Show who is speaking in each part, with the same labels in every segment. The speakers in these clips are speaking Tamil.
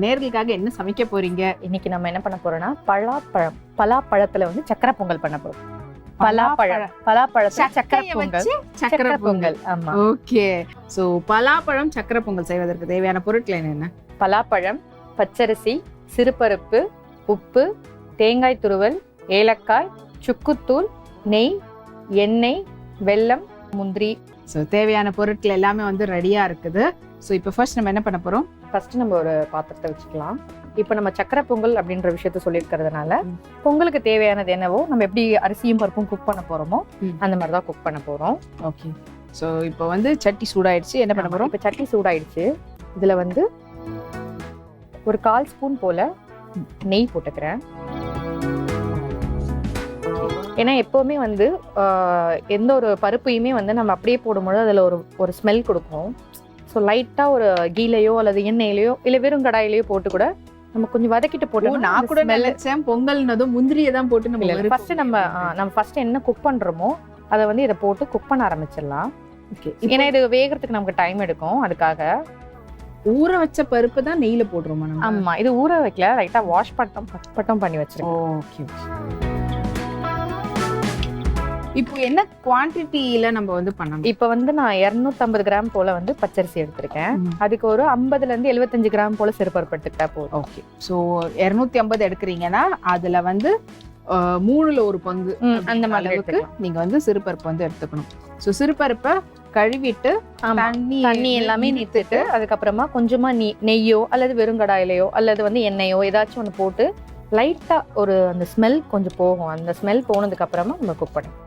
Speaker 1: நேர்களுக்காக என்ன சமைக்க போறீங்க?
Speaker 2: இன்னைக்கு நம்ம என்ன பண்ண போறோம்னா பலாப்பழத்துல வந்து சக்கரை பொங்கல் பண்ண போறோம். பலாப்பழத்துல சக்கரை பொங்கல். ஆமா.
Speaker 1: ஓகே. சோ பலாப்பழம் சக்கரை பொங்கல் செய்வதற்கு தேவையான பொருட்கள் என்னென்ன?
Speaker 2: பலாப்பழம், பச்சரிசி, சிறுபருப்பு, உப்பு, தேங்காய் துருவல், ஏலக்காய், சுக்குத்தூள், நெய், எண்ணெய், வெல்லம், முந்திரி.
Speaker 1: ஸோ தேவையான பொருட்கள் எல்லாமே வந்து ரெடியா இருக்குது. ஸோ இப்போ ஃபர்ஸ்ட் நம்ம என்ன பண்ண போறோம்?
Speaker 2: ஃபர்ஸ்ட் நம்ம ஒரு பாத்திரத்தை வச்சுக்கலாம். இப்போ நம்ம சக்கரை பொங்கல் அப்படின்ற விஷயத்த சொல்லியிருக்கிறதுனால பொங்கலுக்கு தேவையானது என்னவோ நம்ம எப்படி அரிசியும் பருப்பும் குக் பண்ண போறோமோ அந்த மாதிரி தான் குக் பண்ண போறோம்.
Speaker 1: ஓகே. ஸோ இப்போ வந்து சட்டி சூடாயிடுச்சு. என்ன பண்ண போறோம்?
Speaker 2: இப்போ சட்டி சூடாயிடுச்சு. இதுல வந்து ஒரு 1/4 ஸ்பூன் போல நெய் போட்டுக்கிறேன். ஏன்னா எப்பவுமே வந்து எந்த ஒரு பருப்பையுமே வந்து நம்ம அப்படியே போடும்போது அதுல ஒரு ஸ்மெல் கொடுக்கும். ஸோ லைட்டா ஒரு கீலையோ அல்லது எண்ணெயிலையோ இல்ல வெறும் கடாயிலையோ போட்டு கூட நம்ம கொஞ்சம் வதக்கிட்டு போட்டோம்.
Speaker 1: நான் கூட நினைச்சேன் பொங்கல்னதும் முந்திரியை தான் போட்டு நம்ம
Speaker 2: ஃபர்ஸ்ட் நம்ம ஃபர்ஸ்ட் என்ன குக் பண்றோமோ அதை வந்து இதை போட்டு குக் பண்ண ஆரம்பிச்சிடலாம்.
Speaker 1: ஓகே.
Speaker 2: ஏன்னா இது வேகிறதுக்கு நமக்கு டைம் எடுக்கும். அதுக்காக
Speaker 1: ஊற வச்ச பருப்பு தான் நெய்ல போடுறோமா நம்ம?
Speaker 2: ஆமா, இது ஊற வைக்கல, லைட்டா வாஷ் பட்டம் பண்ணி வச்சிருக்கோம்.
Speaker 1: ஓகே. இப்போ என்ன குவான்டிட்டியில நம்ம வந்து பண்ணணும்?
Speaker 2: இப்போ வந்து நான் 250 கிராம் போல வந்து பச்சரிசி எடுத்திருக்கேன். அதுக்கு ஒரு 50ல இருந்து 75 கிராம் போல சிறுபருப்பு எடுத்துக்கிட்டா போதும்.
Speaker 1: ஓகே. ஸோ 250 எடுக்கிறீங்கன்னா அதுல வந்து 3ல 1 பங்கு
Speaker 2: அந்த மாதிரி
Speaker 1: நீங்க வந்து சிறுபருப்பு வந்து எடுத்துக்கணும். ஸோ சிறுபருப்பை கழுவிட்டு
Speaker 2: தண்ணி எல்லாமே நிறுத்திட்டு அதுக்கப்புறமா கொஞ்சமா நெய்யோ அல்லது வெறும் கடாயிலையோ அல்லது வந்து எண்ணெயோ ஏதாச்சும் ஒன்று போட்டு லைட்டா ஒரு அந்த ஸ்மெல் கொஞ்சம் போகும். அந்த ஸ்மெல் போனதுக்கு அப்புறமா நம்ம குக் பண்ணணும்.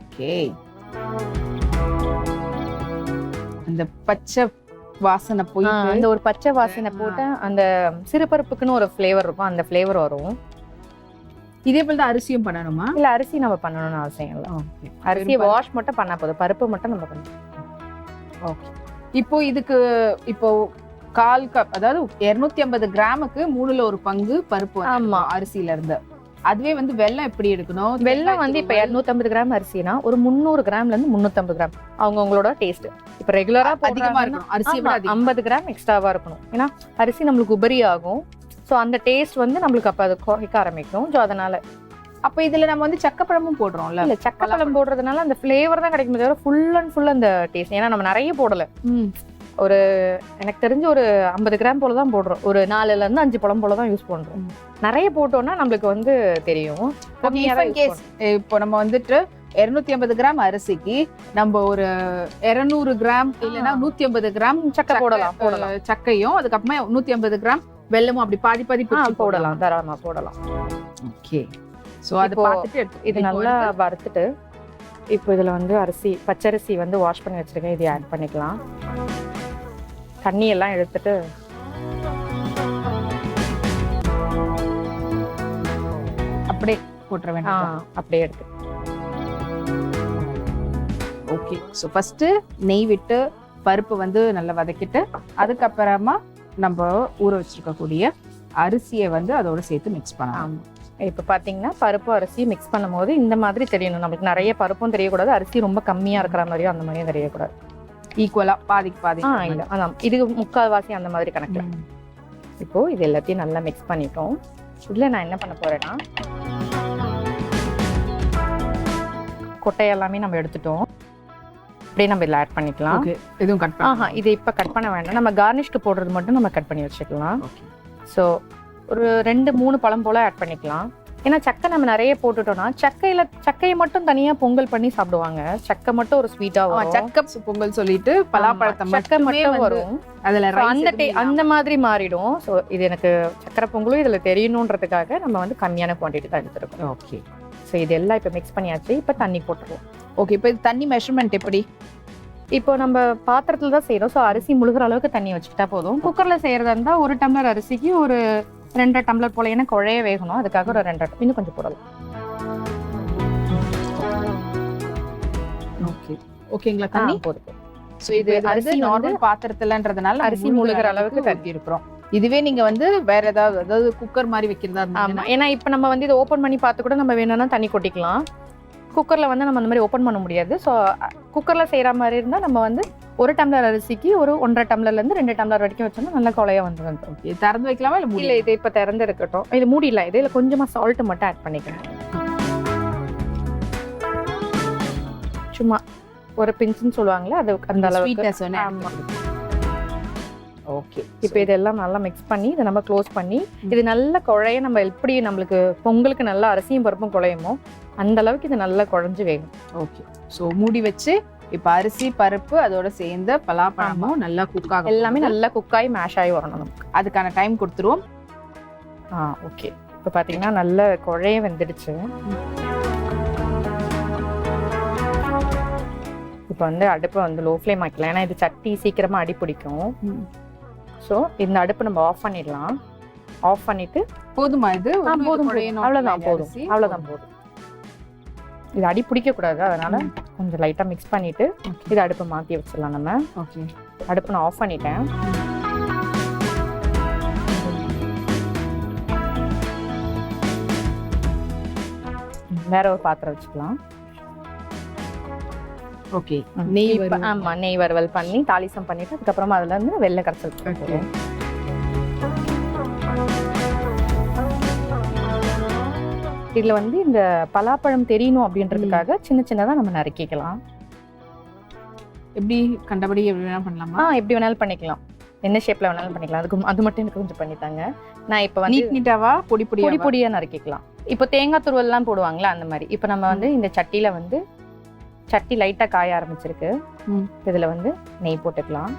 Speaker 1: ஓகே. அந்த பச்சை வாசனை போய்
Speaker 2: அந்த ஒரு பச்சை வாசனை போட்டு அந்த சிறுபருப்புக்குன்னு ஒரு ஃப்ளேவர் இருக்கும், அந்த ஃப்ளேவர் வரும்.
Speaker 1: இதே போல தான் அரிசியும் பண்ணணுமா?
Speaker 2: இல்ல, அரிசி நம்ம பண்ணணும்னு அவசியம் இல்லை. அரிசியை வாஷ் மட்டும் பண்ணா போதும், பருப்பு மட்டும் நம்ம பண்ணணும்.
Speaker 1: ஓகே. இப்போ இதுக்கு இப்போ 1/4 கப், அதாவது 250 கிராமுக்கு 3ல 1 பங்கு பருப்பு. ஆமா, அரிசியில இருந்து. அதுவே வந்து வெல்லம் எப்படி எடுக்கணும்?
Speaker 2: வெல்லம் வந்து இப்ப 250 கிராம் அரிசினா ஒரு 300 கிராம்ல இருந்து 350 கிராம் அவங்களோட டேஸ்ட். இப்ப ரெகுலரா
Speaker 1: அதிகமா இருக்கணும், அரிசி
Speaker 2: 50 கிராம் எக்ஸ்ட்ராவா இருக்கணும். ஏன்னா அரிசி நம்மளுக்கு உபரி ஆகும். ஸோ அந்த டேஸ்ட் வந்து நம்மளுக்கு அப்ப அது குறைக்க ஆரம்பிக்கும். ஸோ அதனால
Speaker 1: அப்ப இதுல நம்ம வந்து சக்கப்பழமும் போடுறோம்ல.
Speaker 2: இல்ல, சக்கப்பழம் போடுறதுனால அந்த ஃபிளேவர் தான் கிடைக்குமே தவிர ஃபுல் அண்ட் ஃபுல் அந்த டேஸ்ட். ஏன்னா நம்ம நிறைய போடல, ஒரு எனக்கு தெரிஞ்ச ஒரு 50 கிராம் போல தான் போடுறோம். ஒரு 4ல இருந்து 5 பழம் போல தான் யூஸ் பண்றோம். நிறைய போட்டோம்னா நம்மளுக்கு வந்து தெரியும்.
Speaker 1: இப்போ நம்ம வந்துட்டு 250 கிராம் அரிசிக்கு நம்ம ஒரு 200 கிராம் இல்லைன்னா 150 கிராம்
Speaker 2: சக்கரை போடலாம்.
Speaker 1: சக்கையும் அதுக்கப்புறமா 150 கிராம் வெல்லமும் அப்படி பாதி பாதி
Speaker 2: போடலாம், தாராளமா போடலாம்.
Speaker 1: ஓகே. ஸோ அது பார்த்துட்டு
Speaker 2: இது நல்லா வறுத்துட்டு இப்போ இதுல வந்து பச்சரிசி வந்து வாஷ் பண்ணி வச்சிருக்கேன், இதை ஆட் பண்ணிக்கலாம். தண்ணி எல்லாம் எடுத்துட்டு
Speaker 1: அப்படியே போட்டுற வேண்டாம்,
Speaker 2: அப்படியே எடுத்து.
Speaker 1: ஓகே. ஸோ ஃபர்ஸ்ட் நெய் விட்டு பருப்பு வந்து நல்லா வதக்கிட்டு அதுக்கப்புறமா நம்ம ஊற வச்சிருக்கக்கூடிய அரிசியை வந்து அதோட சேர்த்து மிக்ஸ் பண்ணலாம்.
Speaker 2: இப்போ பார்த்தீங்கன்னா பருப்பு அரிசி மிக்ஸ் பண்ணும் போது இந்த மாதிரி தெரியணும். நமக்கு நிறைய பருப்பும் தெரியக்கூடாது, அரிசி ரொம்ப கம்மியா இருக்கிற மாதிரியும் அந்த மாதிரியும் தெரியக்கூடாது.
Speaker 1: ஈக்குவலா பாதிக்கு பாதி.
Speaker 2: இல்லை, அதான் இது 3/4 அந்த மாதிரி கணக்கு. இப்போ இது எல்லாத்தையும் நல்லா மிக்ஸ் பண்ணிட்டோம். இதுல நான் என்ன பண்ண போறேன்னா கொட்டை எல்லாமே நம்ம எடுத்துட்டோம், அப்படியே நம்ம இதில் ஆட் பண்ணிக்கலாம்.
Speaker 1: எதுவும் கட் பண்ண
Speaker 2: இது இப்போ கட் பண்ண வேண்டாம், நம்ம கார்னிஷ்க்கு போடுறது மட்டும் நம்ம கட் பண்ணி வச்சுக்கலாம். ஸோ ஒரு 2-3 பழம் போல ஆட் பண்ணிக்கலாம். ஏன்னா சக்கை நம்ம நிறைய போட்டுட்டோம்னா சக்கையை மட்டும் தனியா பொங்கல் பண்ணி சாப்பிடுவாங்க. சக்கை மட்டும் ஒரு ஸ்வீட்டா வரும்.
Speaker 1: சக்கை பொங்கல் சொல்லிட்டு பலாப்பழத்தை
Speaker 2: சக்கை மட்டும் வரும், அதுல அந்த மாதிரி மாறிடும். ஸோ இது எனக்கு சக்கரை பொங்கலும் இதுல தெரியணுன்றதுக்காக நம்ம வந்து கம்மியான குவான்டிட்டி தான் எடுத்துருக்கோம்.
Speaker 1: ஓகே.
Speaker 2: ஸோ இதெல்லாம் இப்போ மிக்ஸ் பண்ணியாச்சு. இப்போ தண்ணி போட்டுருவோம்.
Speaker 1: ஓகே. இப்போ இது தண்ணி மெஷர்மெண்ட் எப்படி?
Speaker 2: இப்போ நம்ம பாத்திரத்துல தான் செய்யறோம். ஸோ அரிசி முழுகிற அளவுக்கு தண்ணி வச்சுக்கிட்டா போதும். குக்கர்ல செய்யறதா இருந்தா 1 டம்ளர் அரிசிக்கு ஒரு 2 டம்ளர் போல, ஏன்னா குழைய வேகணும், அதுக்காக ஒரு 2 இன்னும் கொஞ்சம் போடலாம்.
Speaker 1: ஓகே. ஓகேங்களா? தண்ணி
Speaker 2: போதும்.
Speaker 1: ஸோ இது அரிசி நார்மல் பாத்திரத்துலன்றதுனால
Speaker 2: அரிசி முழுகிற அளவுக்கு
Speaker 1: தண்ணி இருக்கிறோம். இதுவே நீங்க வந்து வேற அதாவது குக்கர் மாதிரி வைக்கிறதா இருந்தா,
Speaker 2: ஏன்னா இப்ப நம்ம வந்து இதை ஓபன் பண்ணி பார்த்து கூட நம்ம வேணும்னா தண்ணி கொட்டிக்கலாம். குக்கர்ல வந்து நம்ம அந்த மாதிரி ஓபன் பண்ண முடியாது. ஸோ குக்கர்ல செய்யற மாதிரி இருந்தா நம்ம வந்து ஒரு டம்ளர் அரிசிக்கு ஒரு 1.5 டம்ளர்லேருந்து 2 டம்ளர் வரைக்கும் வச்சோம்னா நல்லா குழைய வந்துடும்.
Speaker 1: ஓகே, திறந்து வைக்கலாமா இல்லை
Speaker 2: இல்லை, இது இப்போ திறந்து இருக்கட்டும். இது மூடிடலாம். இதில் கொஞ்சமாக சால்ட்டு மட்டும் ஆட் பண்ணிக்கிறேன். சும்மா ஒரு பிஞ்சுன்னு சொல்லுவாங்களே, அது அந்த அளவுக்கு. ஆமாம்.
Speaker 1: ஓகே,
Speaker 2: இப்போ இதெல்லாம் நல்லா மிக்ஸ் பண்ணி இதை நம்ம க்ளோஸ் பண்ணி இது நல்ல குழைய நம்ம எப்படி நம்மளுக்கு பொங்கலுக்கு நல்லா அரிசியும் பருப்பும் குழையுமோ அந்த அளவுக்கு இது நல்லா குழஞ்சு வேகும்.
Speaker 1: ஓகே, ஸோ மூடி வச்சு இப்போ அரிசி பருப்பு அதோட சேர்ந்த பலாப்பழமும் நல்லா குக் ஆகும்.
Speaker 2: எல்லாமே நல்லா குக்காகி மேஷ் ஆகி வரணும். நமக்கு
Speaker 1: அதுக்கான டைம் கொடுத்துருவோம்.
Speaker 2: ஓகே, இப்போ பார்த்தீங்கன்னா நல்ல குழைய வெந்துடுச்சு. இப்போ வந்து அடுப்பை வந்து லோ ஃப்ளேம் ஆக்கலாம், ஏன்னா இது சட்டி சீக்கிரமாக அடி பிடிக்கும். ஸோ இந்த அடுப்பு நம்ம ஆஃப் பண்ணிடலாம். ஆஃப் பண்ணிட்டு
Speaker 1: போதுமா இது?
Speaker 2: போதும், அவ்வளோதான் போதும், அவ்வளோதான் போதும். இது அடி பிடிக்கக்கூடாது, அதனால கொஞ்சம் லைட்டாக மிக்ஸ் பண்ணிட்டு இது அடுப்பை மாற்றி வச்சிடலாம் நம்ம.
Speaker 1: ஓகே,
Speaker 2: அடுப்பு நான் ஆஃப் பண்ணிட்டேன். வேற ஒரு பாத்திரம் வச்சுக்கலாம்.
Speaker 1: ஓகே,
Speaker 2: நெய் ஆமா நெய் வறுவல் பண்ணி தாளிசம் பண்ணிட்டு அதுக்கப்புறமா அதுல இருந்து வெள்ளை கரைசல் போடுறோம். இதுல வந்து இந்த பலாப்பழம் தெரியணும் அப்படின்றதுக்காக சின்ன சின்னதா நம்ம நறுக்கிக்கலாம்.
Speaker 1: எப்படி கண்டபடி எப்படி வேணாலும் பண்ணலாமா?
Speaker 2: எப்படி வேணாலும் பண்ணிக்கலாம், என்ன ஷேப்ல வேணாலும் பண்ணிக்கலாம். அதுக்கு அது மட்டும் எனக்கு கொஞ்சம் பண்ணித்தாங்க. நான் இப்போ வந்து
Speaker 1: நீட்டாவா பொடி
Speaker 2: பொடியா நறுக்கிக்கலாம். இப்போ தேங்காய் துருவல்லாம் போடுவாங்களா அந்த மாதிரி. இப்போ நம்ம வந்து இந்த சட்டியில வந்து சட்டி லைட்டா காய ஆரம்பிச்சிருக்கு. இதுல வந்து நெய் போட்டுக்கலாம்.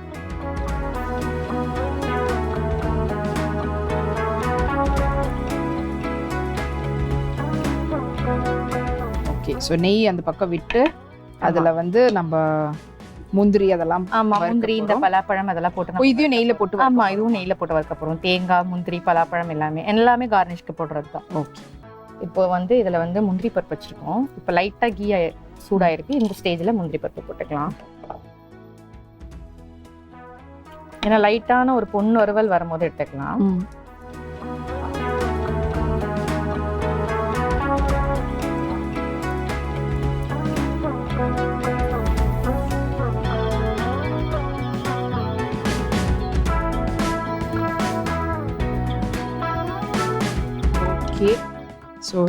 Speaker 1: ஓகே, ஸோ நெய் அந்த பக்கம் விட்டு அதுல வந்து நம்ம முந்திரி அதெல்லாம்
Speaker 2: முந்திரி இந்த பலாப்பழம் அதெல்லாம் போட்டு
Speaker 1: இதையும் நெய்ல போட்டு
Speaker 2: இதுவும் நெய்ல போட்டு வறுக்க போறோம். தேங்காய் முந்திரி பலாப்பழம் எல்லாமே கார்னிஷ்க்கு போடுறது தான்.
Speaker 1: ஓகே,
Speaker 2: இப்போ வந்து இதுல வந்து முந்திரி பருப்பு வச்சிருக்கோம். இப்போ லைட்டா கீ சூடாயிருக்கு. இந்த ஸ்டேஜ்ல முந்திரி பருப்பு போட்டுக்கலாம். ஏன்னா லைட்டான ஒரு பொன் வறுவல் வரும்போது எடுத்துக்கலாம்.
Speaker 1: ஓகே, ஸோ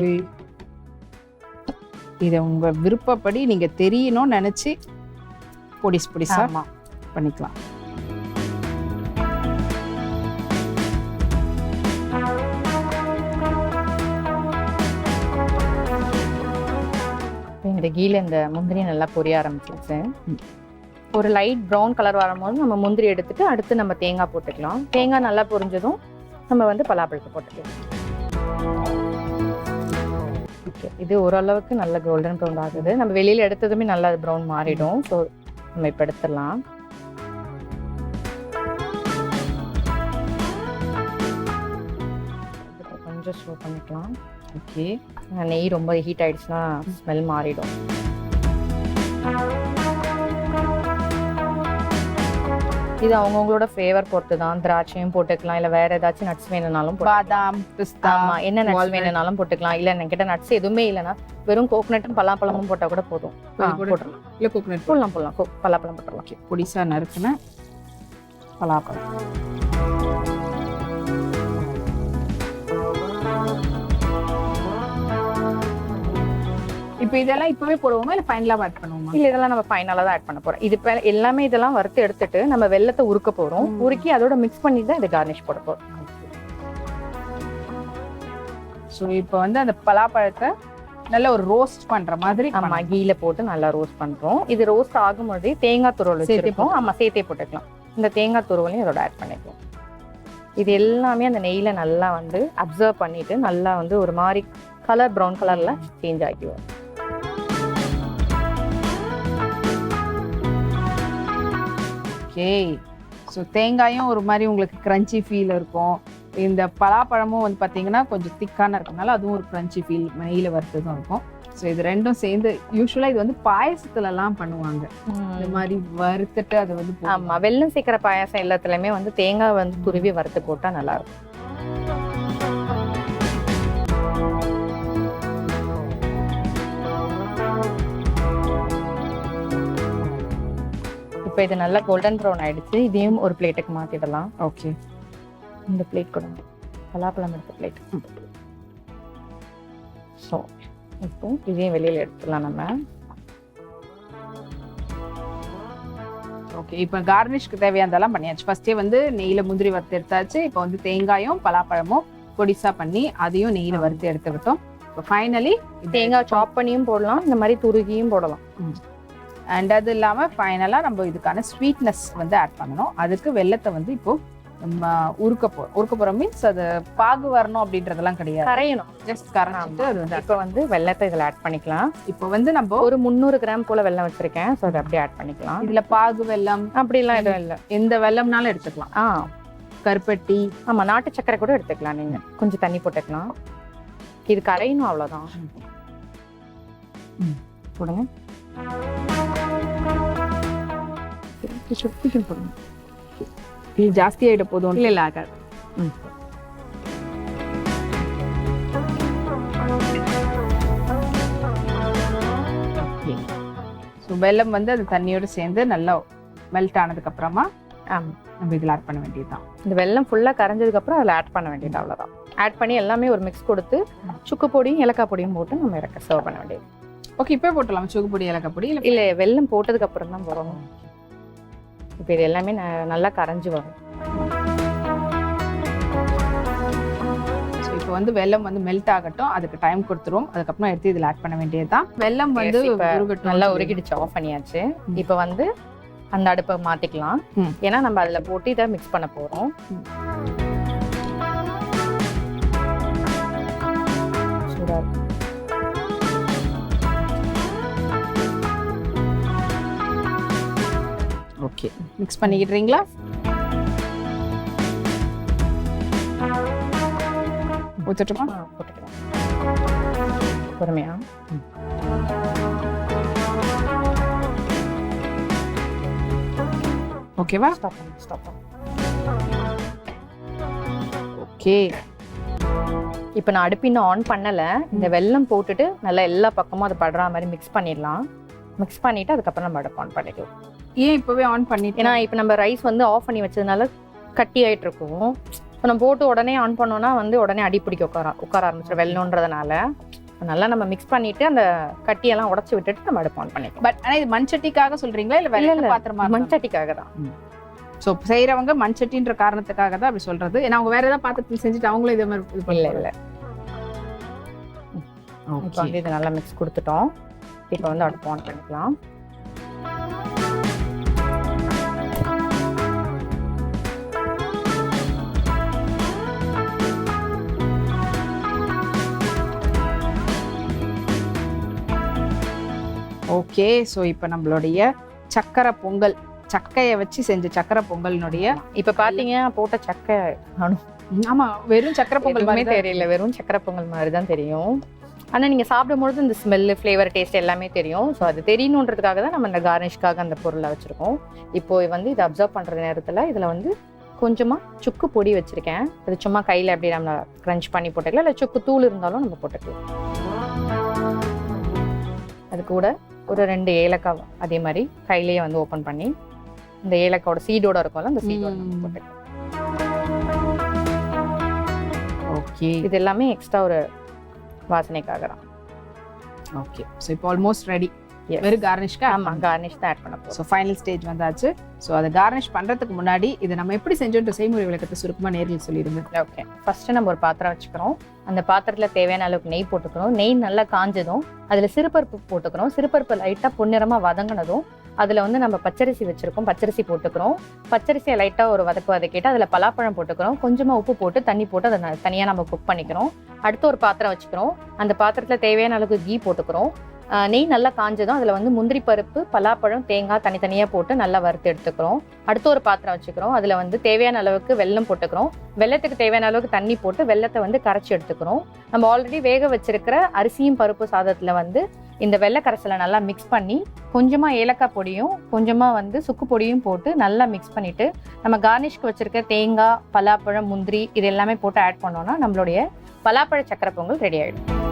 Speaker 1: இதை உங்க விருப்பப்படி நீங்க தெரியணும்னு நினைச்சு பொடிசா பண்ணிக்கலாம்.
Speaker 2: இந்த கீழ இந்த முந்திரி நல்லா பொரிய ஆரம்பிச்சிருச்சு. ஒரு லைட் ப்ரௌன் கலர் வரும்போது நம்ம முந்திரி எடுத்துட்டு அடுத்து நம்ம தேங்காய் போட்டுக்கலாம். தேங்காய் நல்லா பொரிஞ்சதும் நம்ம வந்து பலாப்பழத்தை போட்டுக்கலாம். ஓகே, இது ஓரளவுக்கு நல்ல கோல்டன் ப்ரௌன் ஆகுது. நம்ம வெளியில எடுத்ததுமே நல்லா ப்ரௌன் மாறிடும். ஸோ நம்ம இப்போ எடுத்துடலாம். கொஞ்சம் ஸ்லோ பண்ணிக்கலாம்.
Speaker 1: ஓகே,
Speaker 2: நெய் ரொம்ப ஹீட் ஆயிடுச்சுன்னா ஸ்மெல் மாறிடும். இது அவங்கவுங்களோட ஃப்ளேவர் பொறுத்து தான். திராட்சையும் போட்டுக்கலாம், இல்லை வேற ஏதாச்சும் நட்ஸ் வேணும்னாலும்
Speaker 1: பாதாம் பிஸ்தா
Speaker 2: என்ன நட்ஸ் வேணும்னாலும் போட்டுக்கலாம். இல்லை என்கிட்ட நட்ஸ் எதுவுமே இல்லைன்னா வெறும் கோகனட்டும் பலாப்பழமும் போட்டால் கூட போதும்.
Speaker 1: போட்டுடலாம். இல்லை கோகனட்
Speaker 2: போடலாம் பலாப்பழம் போட்டுடலாம்.
Speaker 1: ஓகே, பொடிசா நறுக்குன பலாப்பழம். இப்போ இதெல்லாம் இப்பவே போடுவோமா இல்லை ஃபைனலாக ஆட் பண்ணுவோமா?
Speaker 2: இல்லை, இதெல்லாம் நம்ம ஃபைனலாக தான் ஆட் பண்ண போகிறோம். இது எல்லாமே இதெல்லாம் வறுத்து எடுத்துட்டு நம்ம வெல்லத்தை உருக்க போகிறோம். உருக்கி அதோட மிக்ஸ் பண்ணி தான் இதை கார்னிஷ் போட போகிறோம்.
Speaker 1: ஸோ இப்போ வந்து அந்த பலாப்பழத்தை நல்லா ஒரு ரோஸ்ட் பண்ற மாதிரி
Speaker 2: கீழே போட்டு நல்லா ரோஸ்ட் பண்றோம். இது ரோஸ்ட் ஆகும்போது தேங்காய் துருவல் வச்சிருக்கோம். சேர்த்தே போட்டுக்கலாம். இந்த தேங்காய் துருவலையும் இதோட ஆட் பண்ணிக்கலாம். இது எல்லாமே அந்த நெய்ல நல்லா வந்து அப்சர்வ் பண்ணிட்டு நல்லா வந்து ஒரு மாதிரி கலர் ப்ரௌன் கலர்ல சேஞ்ச் ஆகிடும்.
Speaker 1: ஓகே, ஸோ தேங்காயும் ஒரு மாதிரி உங்களுக்கு கிரன்ச்சி ஃபீல் இருக்கும். இந்த பலாப்பழமும் வந்து பார்த்தீங்கன்னா கொஞ்சம் திக்கான இருக்கனால அதுவும் ஒரு கிரன்ச்சி ஃபீல் நெய்யில் வறுத்ததும் இருக்கும். ஸோ இது ரெண்டும் சேர்ந்து யூஸ்வலாக இது வந்து பாயசத்துலலாம் பண்ணுவாங்க. இந்த மாதிரி வறுத்துட்டு அதை வந்து
Speaker 2: ஆமாம், வெல்லம் சேர்க்குற பாயாசம் எல்லாத்துலேயுமே வந்து தேங்காய் வந்து துருவி வறுத்து போட்டால் நல்லாயிருக்கும். இப்போ இது நல்லா கோல்டன் ப்ரௌன் ஆயிடுச்சு. இதையும் ஒரு பிளேட்டுக்கு மாத்திடலாம்.
Speaker 1: ஓகே,
Speaker 2: இந்த பிளேட் கொடுங்க, பலாப்பழம் எடுத்த பிளேட். ஸோ இப்போ இதையும் வெளியில எடுத்துடலாம் நம்ம.
Speaker 1: ஓகே. இப்போ கார்னிஷ்க்கு தேவையானதெல்லாம் பண்ணியாச்சு. ஃபர்ஸ்டே வந்து நெய்யில முந்திரி வறுத்து எடுத்தாச்சு. இப்போ வந்து தேங்காயும் பலாப்பழமும் பொடிசா பண்ணி அதையும் நெய்யில வறுத்து எடுத்துக்கிட்டோம். இப்போ ஃபைனலி
Speaker 2: தேங்காய் சாப் பண்ணியும் போடலாம், இந்த மாதிரி துருகியும் போடலாம்.
Speaker 1: அண்ட் அது இல்லாம ஃபைனலா நம்ம இதுக்கான ஸ்வீட்னஸ் வந்து ஆட் பண்ணணும். அதுக்கு வெல்லத்தை வந்து இப்போ நம்ம உருக்க போறோம். மீன்ஸ் அது பாகு வரணும் அப்படின்றதெல்லாம் கிடையாது,
Speaker 2: கரையணும்.
Speaker 1: ஜஸ்ட் கரைச்சிட்டு அது வந்து
Speaker 2: இப்போ வந்து வெல்லத்தை இதில் ஆட் பண்ணிக்கலாம்.
Speaker 1: இப்போ வந்து நம்ம
Speaker 2: ஒரு 300 கிராம் போல வெல்லம் வச்சிருக்கேன். ஸோ அதை அப்படியே ஆட் பண்ணிக்கலாம்.
Speaker 1: இதுல பாகு வெல்லம்
Speaker 2: அப்படிலாம் எதுவும் இல்லை,
Speaker 1: எந்த வெல்லம்னாலும் எடுத்துக்கலாம். கருப்பட்டி,
Speaker 2: ஆமா, நாட்டு சக்கரை கூட எடுத்துக்கலாம். நீங்க கொஞ்சம் தண்ணி போட்டுக்கலாம். இது கரையணும், அவ்வளவுதான். போடுங்க. போடுங்க.
Speaker 1: இது ஜாஸ்தி ஆயிட போதும்.
Speaker 2: இல்ல இல்ல ஆகாது.
Speaker 1: ஸோ வெல்லம் வந்து அது தண்ணியோட சேர்ந்து நல்லா மெல்ட் ஆனதுக்கு அப்புறமா நம்ம இதில் ஆட் பண்ண வேண்டியதுதான்.
Speaker 2: இந்த வெல்லம் ஃபுல்லா கரைஞ்சதுக்கு அப்புறம் அதில் ஆட் பண்ண வேண்டியது, அவ்வளவுதான். ஆட் பண்ணி எல்லாமே ஒரு மிக்ஸ் கொடுத்து சுக்கு பொடியும் ஏலக்காய் பொடியும் போட்டு நம்ம இறக்க சர்வ் பண்ண வேண்டியது.
Speaker 1: ஓகே, இப்போ போட்டலாம் சுக்கு பொடி ஏலக்காய் பொடி.
Speaker 2: இல்ல வெல்லம் போட்டதுக்கு அப்புறம் தான் போடணும். இப்போ இது எல்லாமே நல்லா கரைஞ்சு வரும்.
Speaker 1: ஸோ இப்போ வந்து வெல்லம் வந்து மெல்ட் ஆகட்டும், அதுக்கு டைம் கொடுத்துரும். அதுக்கப்புறம் எடுத்து இதில் ஆட் பண்ண வேண்டியதுதான். வெல்லம் வந்து
Speaker 2: நல்லா உருகிடுச்சு, ஆஃப் பண்ணியாச்சு. இப்போ வந்து அந்த அடுப்பை மாத்திக்கலாம். ஏன்னா நம்ம அதுல போட்டு இதை மிக்ஸ் பண்ண போறோம்.
Speaker 1: ஓகே, மிக்ஸ் பண்ணிக்கிட்டீங்களா? ஊற்றட்டுமா?
Speaker 2: போட்டுக்கலாம் பொறுமையா.
Speaker 1: ஓகேவா?
Speaker 2: ஸ்டாப்.
Speaker 1: ஓகே,
Speaker 2: இப்போ நான் அடுப்பு இன்னும் ஆன் பண்ணல. இந்த வெல்லம் போட்டுட்டு நல்லா எல்லா பக்கமும் அது படுற மாதிரி மிக்ஸ் பண்ணிடலாம். மிக்ஸ் பண்ணிட்டு அதுக்கப்புறம் நம்ம அடுப்பு ஆன் பண்ணிக்கலாம்.
Speaker 1: ஏன் இப்பவே ஆன் பண்ணிட்டு?
Speaker 2: ஏன்னா இப்போ நம்ம ரைஸ் வந்து ஆஃப் பண்ணி வச்சதுனால கட்டி ஆயிட்டு இருக்கும். இப்போ நம்ம போட்டு உடனே ஆன் பண்ணோம்னா வந்து உடனே அடி பிடிக்க உட்கார ஆரம்பிச்சிடும் வெல்லம்ன்றதுனால. நல்லா நம்ம மிக்ஸ் பண்ணிட்டு அந்த கட்டியெல்லாம் உடச்சி விட்டுட்டு நம்ம அடுப்பு ஆன் பண்ணிக்கலாம்.
Speaker 1: பட் ஆனால் இது மண்சட்டிக்காக சொல்றீங்களா இல்லை வெள்ளை பாத்திரமா?
Speaker 2: மண்சட்டிக்காக தான்.
Speaker 1: ஸோ செய்யறவங்க மண்சட்டின்ற காரணத்துக்காக தான் அப்படி சொல்றது. ஏன்னா அவங்க வேற ஏதாவது பாத்திரத்தில் செஞ்சுட்டு அவங்களும் இதே மாதிரி
Speaker 2: இல்லை. இப்போ வந்து இது நல்லா மிக்ஸ் கொடுத்துட்டோம். இப்போ வந்து அடுப்பு ஆன் பண்ணிக்கலாம்.
Speaker 1: ஓகே, ஸோ இப்போ நம்மளுடைய சக்கரை பொங்கல், சக்கையை வச்சு செஞ்ச சக்கரை பொங்கலினுடைய
Speaker 2: இப்போ பார்த்தீங்க போட்ட சக்கை.
Speaker 1: ஆமா, வெறும் சக்கரை பொங்கல் மாதிரி
Speaker 2: தெரியல, வெறும் சக்கரை பொங்கல் மாதிரி தான் தெரியும். ஆனால் நீங்கள் சாப்பிடும்பொழுது இந்த ஸ்மெல்லு, ஃப்ளேவர், டேஸ்ட் எல்லாமே தெரியும். ஸோ அது தெரியணுன்றதுக்காக தான் நம்ம இந்த கார்னிஷ்காக அந்த பொருளை வச்சுருக்கோம். இப்போ வந்து இதை அப்சர்வ் பண்ணுற நேரத்தில் இதில் வந்து கொஞ்சமாக சுக்கு பொடி வச்சுருக்கேன். அது சும்மா கையில் அப்படி நம்ம க்ரன்ச் பண்ணி போட்டுக்கலாம், இல்லை சுக்கு தூள் இருந்தாலும் நம்ம போட்டுக்கலாம். அது கூட ஒரு 2 ஏலக்காய் அதே மாதிரி கையிலேயே வந்து ஓப்பன் பண்ணி இந்த ஏலக்காவோட சீடோட இருக்கும்ல, அந்த சீடோட போட்டுக்கலாம்.
Speaker 1: ஓகே,
Speaker 2: இது எல்லாமே எக்ஸ்ட்ரா ஒரு வாசனைக்காக தான்.
Speaker 1: ஓகே, ஸோ இப்போ ஆல்மோஸ்ட் ரெடி. வெறும் கார்னிஷ்க்கு
Speaker 2: ஆமாம், கார்னிஷ் தான் ஆட் பண்ண போகிறோம்.
Speaker 1: ஸோ ஃபைனல் ஸ்டேஜ் வந்தாச்சு. ஸோ அதை கார்னிஷ் பண்ணுறதுக்கு முன்னாடி இதை நம்ம எப்படி செஞ்சோன்ற செய்முறை விளக்கத்தை சுருக்கமாக நேரில் சொல்லிடுங்க.
Speaker 2: ஓகே, ஃபஸ்ட்டு நம்ம ஒரு பாத்திரம் வச்சுக்கிறோம். அந்த பாத்திரத்தில் தேவையான அளவுக்கு நெய் போட்டுக்கிறோம். நெய் நல்லா காஞ்சதும் அதில் சிறுபருப்பு போட்டுக்கிறோம். சிறுபருப்பு லைட்டாக பொன்னிறமாக வதங்கினதும் அதில் வந்து நம்ம பச்சரிசி வச்சுருக்கோம், பச்சரிசி போட்டுக்கிறோம். பச்சரிசியை லைட்டாக ஒரு வதக்கிட்டு அதில் பலாப்பழம் போட்டுக்கிறோம். கொஞ்சமாக உப்பு போட்டு தண்ணி போட்டு அதை தனியாக நம்ம குக் பண்ணிக்கிறோம். அடுத்து ஒரு பாத்திரம் வச்சுக்கிறோம். அந்த பாத்திரத்தில் தேவையான அளவுக்கு கீ போட்டுக்கிறோம். நெய் நல்லா காஞ்சதும் அதில் வந்து முந்திரி பருப்பு, பலாப்பழம், தேங்காய் தனித்தனியாக போட்டு நல்லா வறுத்து எடுத்துக்கிறோம். அடுத்து ஒரு பாத்திரம் வச்சுக்கிறோம். அதில் வந்து தேவையான அளவுக்கு வெல்லம் போட்டுக்கிறோம். வெல்லத்துக்கு தேவையான அளவுக்கு தண்ணி போட்டு வெல்லத்தை வந்து கரைச்சி எடுத்துக்கிறோம். நம்ம ஆல்ரெடி வேக வச்சிருக்கிற அரிசியும் பருப்பு சாதத்தில் வந்து இந்த வெள்ளை கரைசலை நல்லா மிக்ஸ் பண்ணி கொஞ்சமாக ஏலக்காய் பொடியும் கொஞ்சமாக வந்து சுக்கு பொடியும் போட்டு நல்லா மிக்ஸ் பண்ணிவிட்டு நம்ம கார்னிஷ்க்கு வச்சுருக்க தேங்காய், பலாப்பழம், முந்திரி இது எல்லாமே போட்டு ஆட் பண்ணோன்னா நம்மளுடைய பலாப்பழ சக்கரை பொங்கல் ரெடி ஆகிடும்.